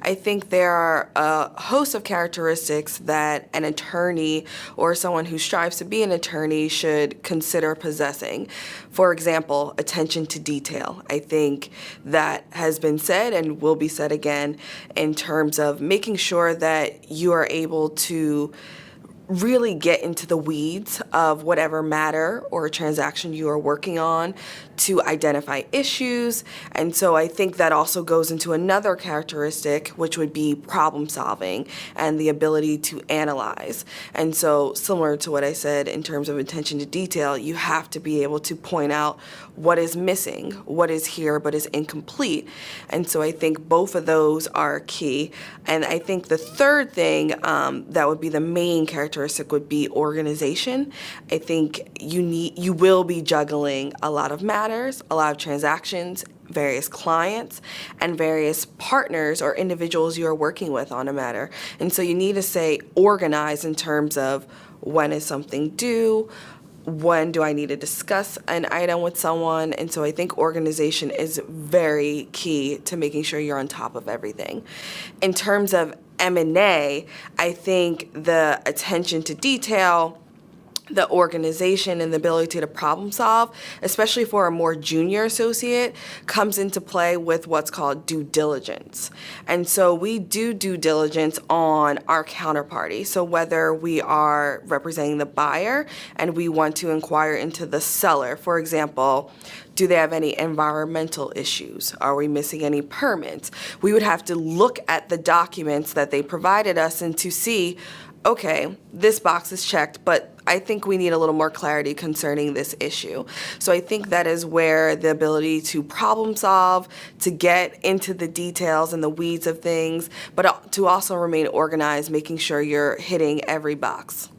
I think there are a host of characteristics that an attorney or someone who strives to be an attorney should consider possessing. For example, attention to detail. I think that has been said and will be said again in terms of making sure that you are able to really get into the weeds of whatever matter or transaction you are working on to identify issues. And so I think that also goes into another characteristic, which would be problem solving and the ability to analyze. And so similar to what I said in terms of attention to detail, you have to be able to point out what is missing, what is here but is incomplete. And so I think both of those are key. And I think the third thing that would be the main characteristic would be organization. I think you will be juggling a lot of matters, a lot of transactions, various clients, and various partners or individuals you are working with on a matter. And so you need to stay organized in terms of when is something due, when do I need to discuss an item with someone. And so I think organization is very key to making sure you're on top of everything. In terms of M&A, I think the attention to detail, the organization, and the ability to problem solve, especially for a more junior associate, comes into play with what's called due diligence. And so we do due diligence on our counterparty. So whether we are representing the buyer and we want to inquire into the seller, for example, do they have any environmental issues? Are we missing any permits? We would have to look at the documents that they provided us and to see, okay, this box is checked, but I think we need a little more clarity concerning this issue. So I think that is where the ability to problem solve, to get into the details and the weeds of things, but to also remain organized, making sure you're hitting every box.